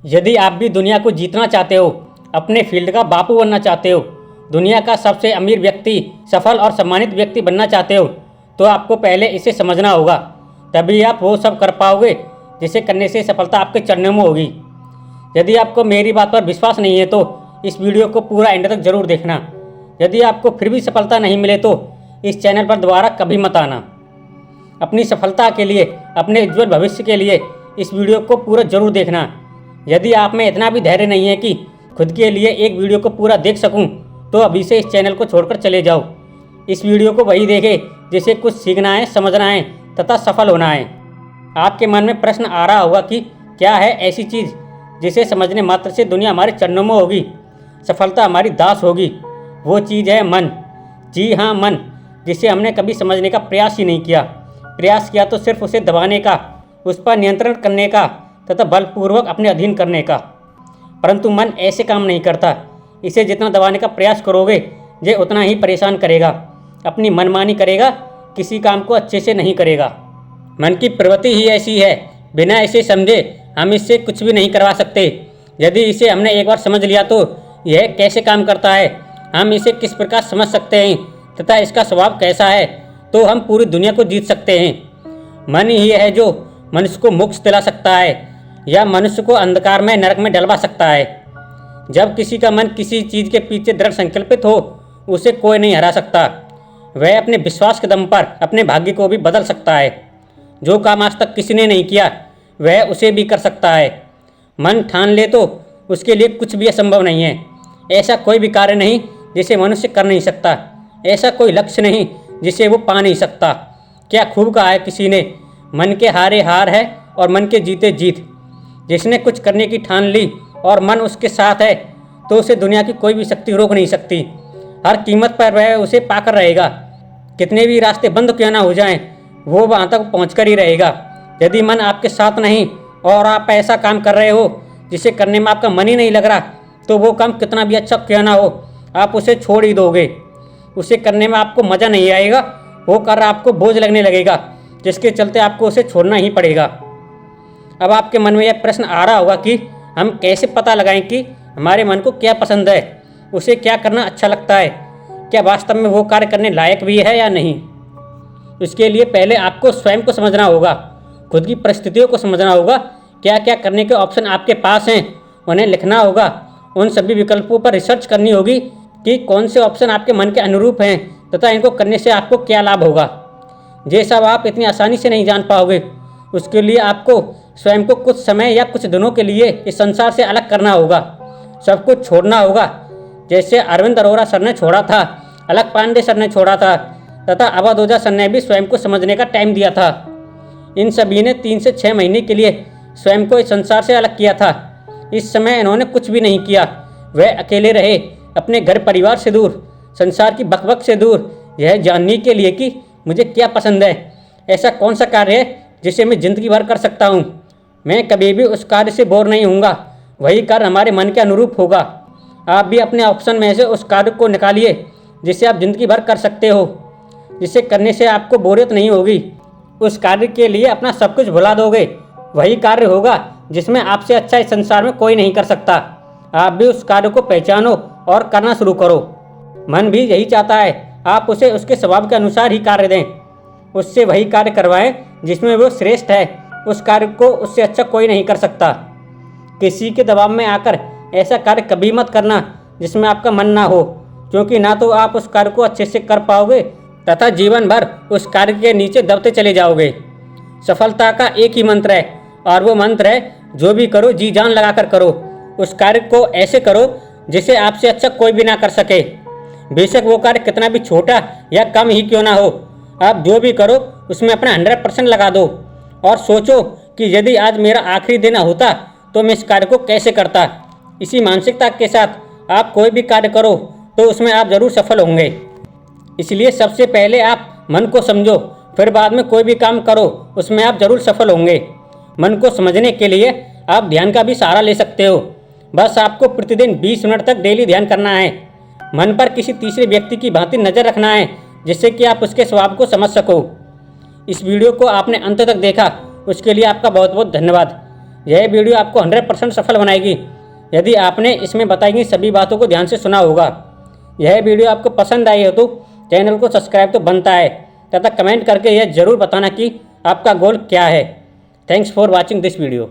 यदि आप भी दुनिया को जीतना चाहते हो, अपने फील्ड का बापू बनना चाहते हो, दुनिया का सबसे अमीर व्यक्ति, सफल और सम्मानित व्यक्ति बनना चाहते हो, तो आपको पहले इसे समझना होगा। तभी आप वो सब कर पाओगे जिसे करने से सफलता आपके चरणों में होगी। यदि आपको मेरी बात पर विश्वास नहीं है तो इस वीडियो को पूरा एंड तक जरूर देखना। यदि आपको फिर भी सफलता नहीं मिले तो इस चैनल पर दोबारा कभी मत आना। अपनी सफलता के लिए, अपने उज्जवल भविष्य के लिए इस वीडियो को पूरा जरूर देखना। यदि आप में इतना भी धैर्य नहीं है कि खुद के लिए एक वीडियो को पूरा देख सकूं, तो अभी से इस चैनल को छोड़कर चले जाओ। इस वीडियो को वही देखें जिसे कुछ सीखना है, समझना है तथा सफल होना है। आपके मन में प्रश्न आ रहा होगा कि क्या है ऐसी चीज़ जिसे समझने मात्र से दुनिया हमारे चरणों में होगी, सफलता हमारी दास होगी। वो चीज़ है मन। जी हाँ, मन, जिसे हमने कभी समझने का प्रयास ही नहीं किया। प्रयास किया तो सिर्फ उसे दबाने का, उस पर नियंत्रण करने का तथा बलपूर्वक अपने अधीन करने का। परंतु मन ऐसे काम नहीं करता। इसे जितना दबाने का प्रयास करोगे ये उतना ही परेशान करेगा, अपनी मनमानी करेगा, किसी काम को अच्छे से नहीं करेगा। मन की प्रवृत्ति ही ऐसी है, बिना इसे समझे हम इससे कुछ भी नहीं करवा सकते। यदि इसे हमने एक बार समझ लिया तो यह कैसे काम करता है, हम इसे किस प्रकार समझ सकते हैं तथा इसका स्वभाव कैसा है, तो हम पूरी दुनिया को जीत सकते हैं। मन ही है जो मनुष्य को मोक्ष दिला सकता है या मनुष्य को अंधकार में, नरक में डलवा सकता है। जब किसी का मन किसी चीज़ के पीछे दृढ़ संकल्पित हो, उसे कोई नहीं हरा सकता। वह अपने विश्वास के दम पर अपने भाग्य को भी बदल सकता है। जो काम आज तक किसी ने नहीं किया वह उसे भी कर सकता है। मन ठान ले तो उसके लिए कुछ भी असंभव नहीं है। ऐसा कोई भी कार्य नहीं जिसे मनुष्य कर नहीं सकता, ऐसा कोई लक्ष्य नहीं जिसे वो पा नहीं सकता। क्या खूब कहा है किसी ने, मन के हारे हार है और मन के जीते जीत। जिसने कुछ करने की ठान ली और मन उसके साथ है तो उसे दुनिया की कोई भी शक्ति रोक नहीं सकती। हर कीमत पर वह उसे पाकर रहेगा। कितने भी रास्ते बंद क्यों ना हो जाएं, वो वहाँ तक पहुँच कर ही रहेगा। यदि मन आपके साथ नहीं और आप ऐसा काम कर रहे हो जिसे करने में आपका मन ही नहीं लग रहा, तो वो काम कितना भी अच्छा क्यों ना हो, आप उसे छोड़ ही दोगे। उसे करने में आपको मज़ा नहीं आएगा, वो कार्य आपको बोझ लगने लगेगा, जिसके चलते आपको उसे छोड़ना ही पड़ेगा। अब आपके मन में यह प्रश्न आ रहा होगा कि हम कैसे पता लगाएं कि हमारे मन को क्या पसंद है, उसे क्या करना अच्छा लगता है, क्या वास्तव में वो कार्य करने लायक भी है या नहीं। इसके लिए पहले आपको स्वयं को समझना होगा, खुद की परिस्थितियों को समझना होगा। क्या क्या करने के ऑप्शन आपके पास हैं उन्हें लिखना होगा। उन सभी विकल्पों पर रिसर्च करनी होगी कि कौन से ऑप्शन आपके मन के अनुरूप हैं तथा इनको करने से आपको क्या लाभ होगा। ये सब आप इतनी आसानी से नहीं जान पाओगे। उसके लिए आपको स्वयं को कुछ समय या कुछ दिनों के लिए इस संसार से अलग करना होगा, सब कुछ छोड़ना होगा। जैसे अरविंद अरोरा सर ने छोड़ा था, अलक पांडे सर ने छोड़ा था तथा अवध ओझा सर ने भी स्वयं को समझने का टाइम दिया था। इन सभी ने 3 से 6 महीने के लिए स्वयं को इस संसार से अलग किया था। इस समय इन्होंने कुछ भी नहीं किया, वह अकेले रहे, अपने घर परिवार से दूर, संसार की बकबक से दूर, यह जानने के लिए कि मुझे क्या पसंद है, ऐसा कौन सा कार्य है जिसे मैं ज़िंदगी भर कर सकता हूँ। मैं कभी भी उस कार्य से बोर नहीं होऊंगा, वही कार्य हमारे मन के अनुरूप होगा। आप भी अपने ऑप्शन में से उस कार्य को निकालिए जिसे आप ज़िंदगी भर कर सकते हो, जिसे करने से आपको बोरियत नहीं होगी। उस कार्य के लिए अपना सब कुछ भुला दोगे, वही कार्य होगा जिसमें आपसे अच्छा इस संसार में कोई नहीं कर सकता। आप भी उस कार्य को पहचानो और करना शुरू करो। मन भी यही चाहता है, आप उसे उसके स्वभाव के अनुसार ही कार्य दें, उससे वही कार्य करवाएं जिसमें वो श्रेष्ठ है। उस कार्य को उससे अच्छा कोई नहीं कर सकता। किसी के दबाव में आकर ऐसा कार्य कभी मत करना जिसमें आपका मन ना हो, क्योंकि ना तो आप उस कार्य को अच्छे से कर पाओगे तथा जीवन भर उस कार्य के नीचे दबते चले जाओगे। सफलता का एक ही मंत्र है और वो मंत्र है, जो भी करो जी जान लगाकर करो। उस कार्य को ऐसे करो जिसे आपसे अच्छा कोई भी ना कर सके, बेशक वो कार्य कितना भी छोटा या कम ही क्यों ना हो। आप जो भी करो उसमें अपना 100% लगा दो और सोचो कि यदि आज मेरा आखिरी दिन होता तो मैं इस कार्य को कैसे करता। इसी मानसिकता के साथ आप कोई भी कार्य करो तो उसमें आप जरूर सफल होंगे। इसलिए सबसे पहले आप मन को समझो, फिर बाद में कोई भी काम करो, उसमें आप जरूर सफल होंगे। मन को समझने के लिए आप ध्यान का भी सहारा ले सकते हो। बस आपको प्रतिदिन 20 मिनट तक डेली ध्यान करना है। मन पर किसी तीसरे व्यक्ति की भांति नज़र रखना है जिससे कि आप उसके स्वभाव को समझ सको। इस वीडियो को आपने अंत तक देखा, उसके लिए आपका बहुत बहुत धन्यवाद। यह वीडियो आपको 100% सफल बनाएगी यदि आपने इसमें बताई गई सभी बातों को ध्यान से सुना होगा। यह वीडियो आपको पसंद आई हो तो चैनल को सब्सक्राइब तो बनता है तथा कमेंट करके यह ज़रूर बताना कि आपका गोल क्या है। Thanks for watching this video.